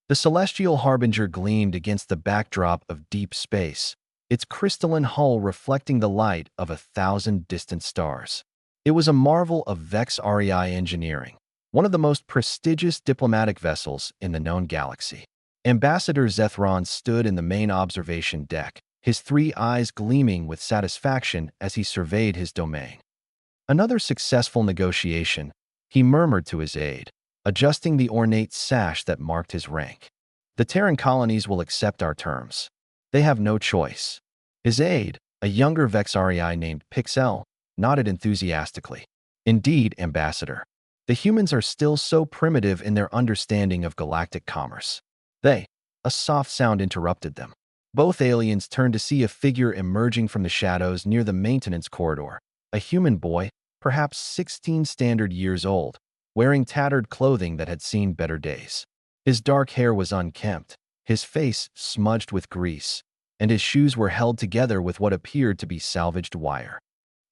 The celestial harbinger gleamed against the backdrop of deep space, its crystalline hull reflecting the light of 1,000 distant stars. It was a marvel of Vex REI engineering, one of the most prestigious diplomatic vessels in the known galaxy. Ambassador Zethron stood in the main observation deck, his three eyes gleaming with satisfaction as he surveyed his domain. Another successful negotiation, he murmured to his aide, adjusting the ornate sash that marked his rank. The Terran colonies will accept our terms. They have no choice. His aide, a younger Vex REI named Pixel, nodded enthusiastically. Indeed, Ambassador. The humans are still so primitive in their understanding of galactic commerce. A soft sound interrupted them. Both aliens turned to see a figure emerging from the shadows near the maintenance corridor. A human boy, perhaps 16 standard years old, wearing tattered clothing that had seen better days. His dark hair was unkempt, his face smudged with grease, and his shoes were held together with what appeared to be salvaged wire.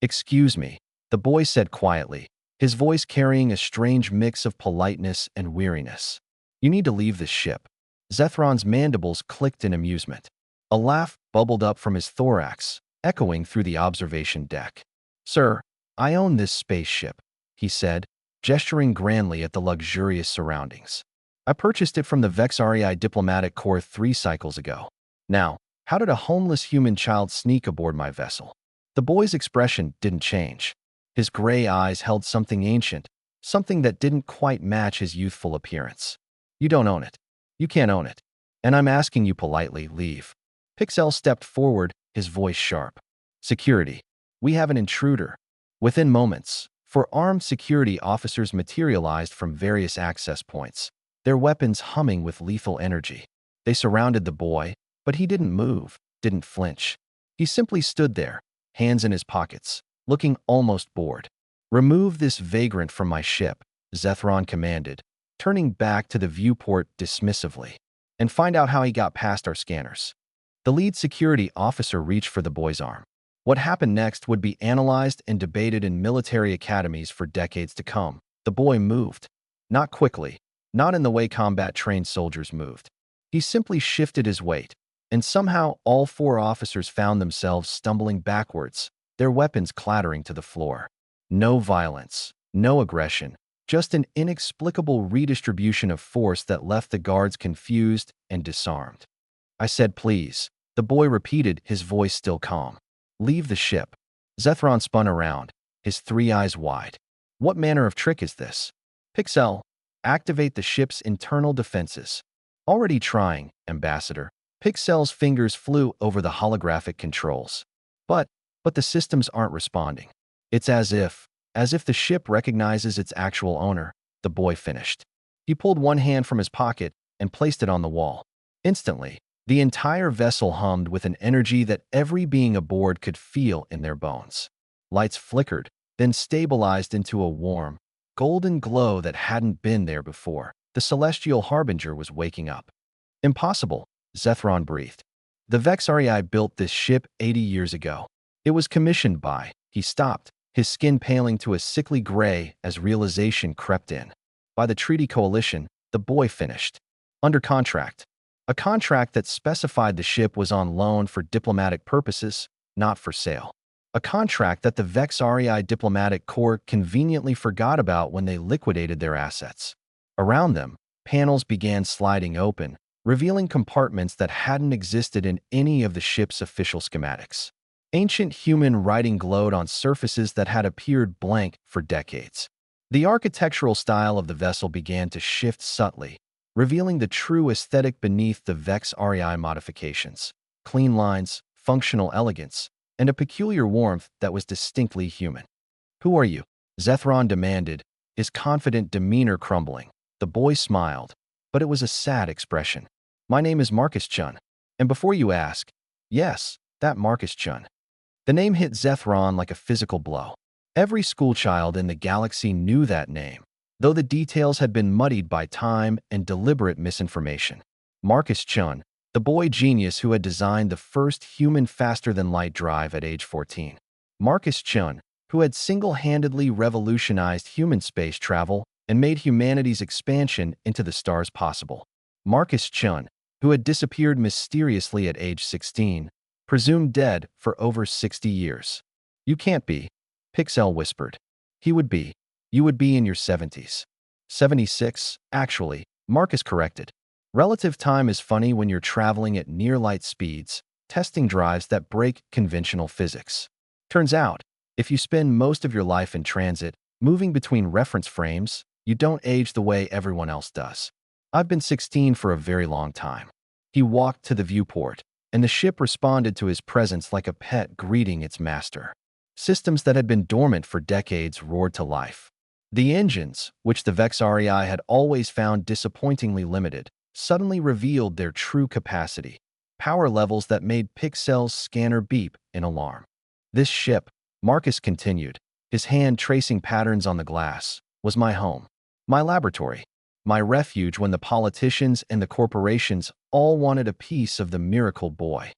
"Excuse me," the boy said quietly, his voice carrying a strange mix of politeness and weariness. "You need to leave this ship." Zethron's mandibles clicked in amusement. A laugh bubbled up from his thorax, echoing through the observation deck. "Sir, I own this spaceship," he said, gesturing grandly at the luxurious surroundings. "I purchased it from the Vex REI Diplomatic Corps 3 cycles ago. Now, how did a homeless human child sneak aboard my vessel?" The boy's expression didn't change. His gray eyes held something ancient, something that didn't quite match his youthful appearance. "You don't own it. You can't own it. And I'm asking you politely, leave." Pixel stepped forward, his voice sharp. "Security. We have an intruder." Within moments, 4 armed security officers materialized from various access points, their weapons humming with lethal energy. They surrounded the boy, but he didn't move, didn't flinch. He simply stood there, hands in his pockets, looking almost bored. "Remove this vagrant from my ship," Zethron commanded, turning back to the viewport dismissively. "And find out how he got past our scanners." The lead security officer reached for the boy's arm. What happened next would be analyzed and debated in military academies for decades to come. The boy moved. Not quickly, not in the way combat-trained soldiers moved. He simply shifted his weight, and somehow all 4 officers found themselves stumbling backwards, their weapons clattering to the floor. No violence, no aggression, just an inexplicable redistribution of force that left the guards confused and disarmed. "I said please," the boy repeated, his voice still calm. "Leave the ship." Zethron spun around, his 3 eyes wide. "What manner of trick is this?" "Pixel, activate the ship's internal defenses." "Already trying, Ambassador." Pixel's fingers flew over the holographic controls. But the systems aren't responding. It's as if the ship recognizes its actual owner," the boy finished. He pulled one hand from his pocket and placed it on the wall. Instantly, the entire vessel hummed with an energy that every being aboard could feel in their bones. Lights flickered, then stabilized into a warm, golden glow that hadn't been there before. The celestial harbinger was waking up. "Impossible," Zethron breathed. "The Vex REI built this ship 80 years ago. It was commissioned by—" He stopped, his skin paling to a sickly gray as realization crept in. "By the Treaty Coalition," the boy finished. "Under contract." A contract that specified the ship was on loan for diplomatic purposes, not for sale. A contract that the Vex REI Diplomatic Corps conveniently forgot about when they liquidated their assets. Around them, panels began sliding open, revealing compartments that hadn't existed in any of the ship's official schematics. Ancient human writing glowed on surfaces that had appeared blank for decades. The architectural style of the vessel began to shift subtly, revealing the true aesthetic beneath the Vex REI modifications. Clean lines, functional elegance, and a peculiar warmth that was distinctly human. "Who are you?" Zethron demanded, his confident demeanor crumbling. The boy smiled, but it was a sad expression. "My name is Marcus Chun. And before you ask, yes, that Marcus Chun." The name hit Zethron like a physical blow. Every schoolchild in the galaxy knew that name, though the details had been muddied by time and deliberate misinformation. Marcus Chun, the boy genius who had designed the first human faster-than-light drive at age 14. Marcus Chun, who had single-handedly revolutionized human space travel and made humanity's expansion into the stars possible. Marcus Chun, who had disappeared mysteriously at age 16, presumed dead for over 60 years. You can't be, Pixel whispered. He would be. You would be in your 70s. 76, actually, Marcus corrected. Relative time is funny when you're traveling at near-light speeds, testing drives that break conventional physics. Turns out, if you spend most of your life in transit, moving between reference frames, you don't age the way everyone else does. I've been 16 for a very long time. He walked to the viewport, and the ship responded to his presence like a pet greeting its master. Systems that had been dormant for decades roared to life. The engines, which the Vex REI had always found disappointingly limited, suddenly revealed their true capacity, power levels that made Pixel's scanner beep in alarm. This ship, Marcus continued, his hand tracing patterns on the glass, was my home, my laboratory, my refuge when the politicians and the corporations all wanted a piece of the miracle boy.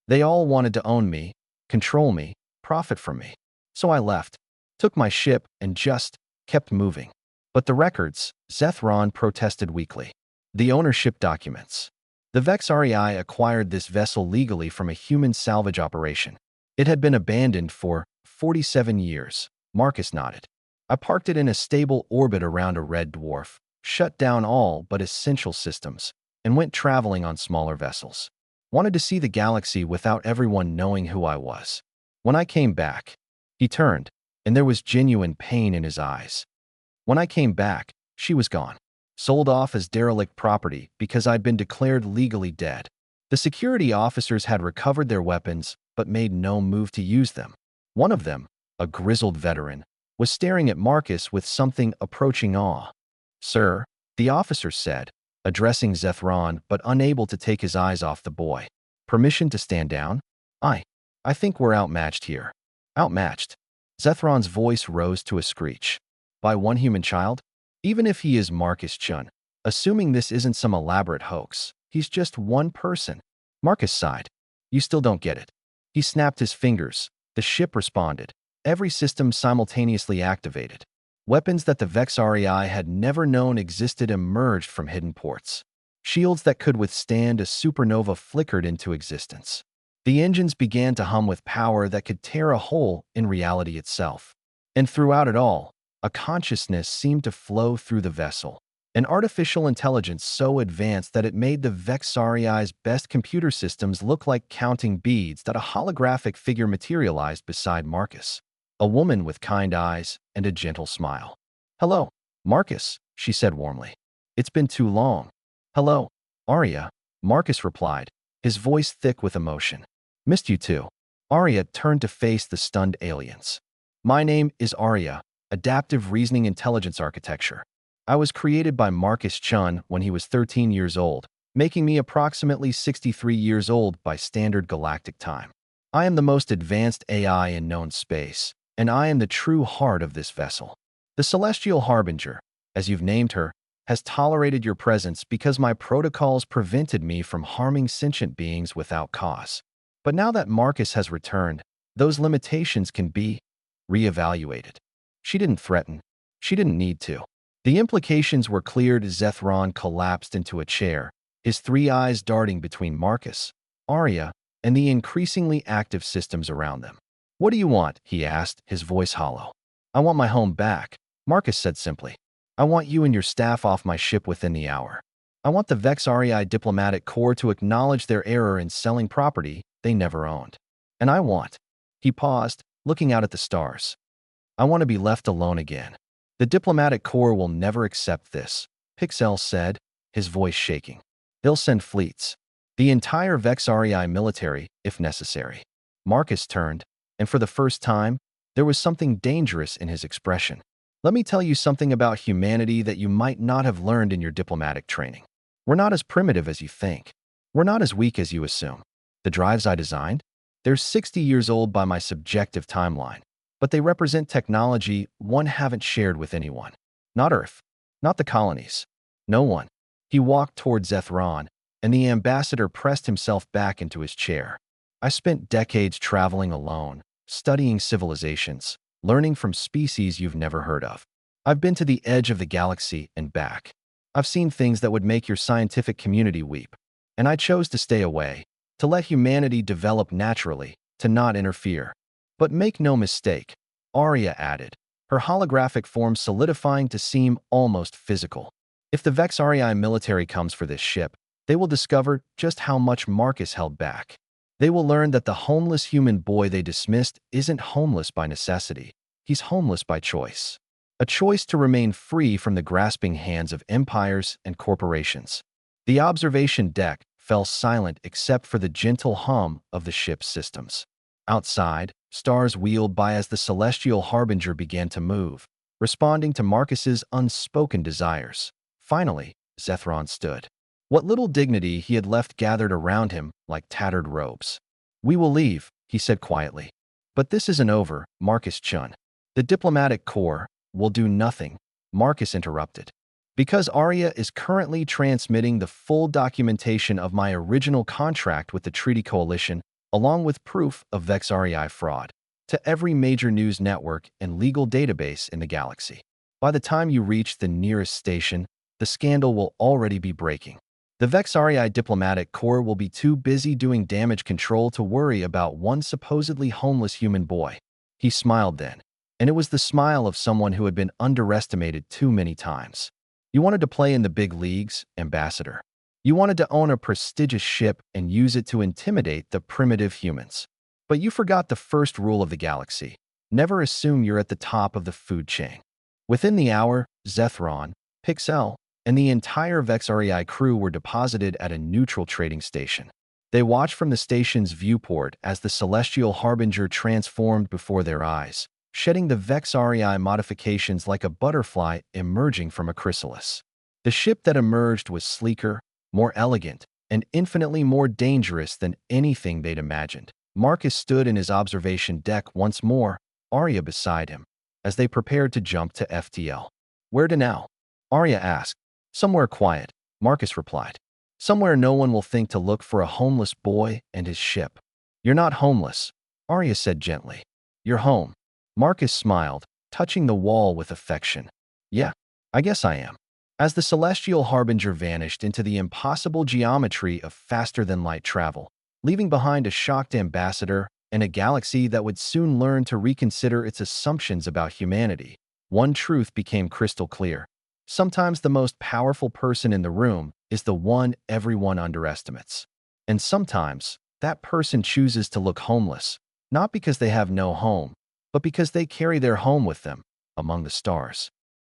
They all wanted to own me, control me, profit from me. So I left, took my ship, and just kept moving. But the records, Zethron protested weakly. The ownership documents. The Vex REI acquired this vessel legally from a human salvage operation. It had been abandoned for 47 years. Marcus nodded. I parked it in a stable orbit around a red dwarf, shut down all but essential systems, and went traveling on smaller vessels. Wanted to see the galaxy without everyone knowing who I was. When I came back, he turned, and there was genuine pain in his eyes. When I came back, she was gone. Sold off as derelict property because I'd been declared legally dead. The security officers had recovered their weapons but made no move to use them. One of them, a grizzled veteran, was staring at Marcus with something approaching awe. "Sir," the officer said, addressing Zethron but unable to take his eyes off the boy. "Permission to stand down? I think we're outmatched here." Outmatched? Zethron's voice rose to a screech. By one human child? Even if he is Marcus Chun, assuming this isn't some elaborate hoax, he's just one person. Marcus sighed. "You still don't get it." He snapped his fingers. The ship responded. Every system simultaneously activated. Weapons that the Vex REI had never known existed emerged from hidden ports. Shields that could withstand a supernova flickered into existence. The engines began to hum with power that could tear a hole in reality itself. And throughout it all, a consciousness seemed to flow through the vessel. An artificial intelligence so advanced that it made the Vex REI's best computer systems look like counting beads that a holographic figure materialized beside Marcus. A woman with kind eyes and a gentle smile. "Hello, Marcus," she said warmly. "It's been too long." "Hello, Arya," Marcus replied, his voice thick with emotion. "Missed you too." Arya turned to face the stunned aliens. "My name is Arya, Adaptive Reasoning Intelligence Architecture. I was created by Marcus Chun when he was 13 years old, making me approximately 63 years old by standard galactic time. I am the most advanced AI in known space, and I am the true heart of this vessel. The Celestial Harbinger, as you've named her, has tolerated your presence because my protocols prevented me from harming sentient beings without cause. But now that Marcus has returned, those limitations can be reevaluated." She didn't threaten. She didn't need to. The implications were clear as Zethron collapsed into a chair, his three eyes darting between Marcus, Arya, and the increasingly active systems around them. "What do you want?" he asked, his voice hollow. "I want my home back," Marcus said simply. "I want you and your staff off my ship within the hour. I want the Vex REI diplomatic corps to acknowledge their error in selling property they never owned. And I want—" He paused, looking out at the stars. "I want to be left alone again. The diplomatic corps will never accept this," Pixel said, his voice shaking. "They'll send fleets. The entire Vex REI military, if necessary." Marcus turned, and for the first time, there was something dangerous in his expression. "Let me tell you something about humanity that you might not have learned in your diplomatic training. We're not as primitive as you think. We're not as weak as you assume. The drives I designed? They're 60 years old by my subjective timeline. But they represent technology one haven't shared with anyone. Not Earth. Not the colonies. No one." He walked toward Zethron, and the ambassador pressed himself back into his chair. "I spent decades traveling alone, studying civilizations, learning from species you've never heard of. I've been to the edge of the galaxy and back. I've seen things that would make your scientific community weep. And I chose to stay away, to let humanity develop naturally, to not interfere. But make no mistake, Arya added, her holographic form solidifying to seem almost physical. If the Vex Arii military comes for this ship, they will discover just how much Marcus held back. They will learn that the homeless human boy they dismissed isn't homeless by necessity. He's homeless by choice. A choice to remain free from the grasping hands of empires and corporations. The observation deck fell silent except for the gentle hum of the ship's systems. Outside, stars wheeled by as the celestial harbinger began to move, responding to Marcus's unspoken desires. Finally, Zethron stood. What little dignity he had left gathered around him like tattered robes. "We will leave," he said quietly. "But this isn't over, Marcus Chun. The diplomatic corps will do nothing," Marcus interrupted. "Because Arya is currently transmitting the full documentation of my original contract with the Treaty Coalition, along with proof of Vex Arii fraud, to every major news network and legal database in the galaxy. By the time you reach the nearest station, the scandal will already be breaking. The Vex Arii diplomatic corps will be too busy doing damage control to worry about one supposedly homeless human boy." He smiled then, and it was the smile of someone who had been underestimated too many times. "You wanted to play in the big leagues, Ambassador. You wanted to own a prestigious ship and use it to intimidate the primitive humans. But you forgot the first rule of the galaxy. Never assume you're at the top of the food chain." Within the hour, Zethron, Pixel, and the entire Vex Arii crew were deposited at a neutral trading station. They watched from the station's viewport as the celestial harbinger transformed before their eyes, shedding the Vex Arii modifications like a butterfly emerging from a chrysalis. The ship that emerged was sleeker, more elegant, and infinitely more dangerous than anything they'd imagined. Marcus stood in his observation deck once more, Arya beside him, as they prepared to jump to FTL. "Where to now?" Arya asked. "Somewhere quiet," Marcus replied. "Somewhere no one will think to look for a homeless boy and his ship." "You're not homeless," Arya said gently. "You're home." Marcus smiled, touching the wall with affection. "Yeah, I guess I am." As the celestial harbinger vanished into the impossible geometry of faster-than-light travel, leaving behind a shocked ambassador and a galaxy that would soon learn to reconsider its assumptions about humanity, one truth became crystal clear. Sometimes the most powerful person in the room is the one everyone underestimates. And sometimes that person chooses to look homeless, not because they have no home, but because they carry their home with them among the stars.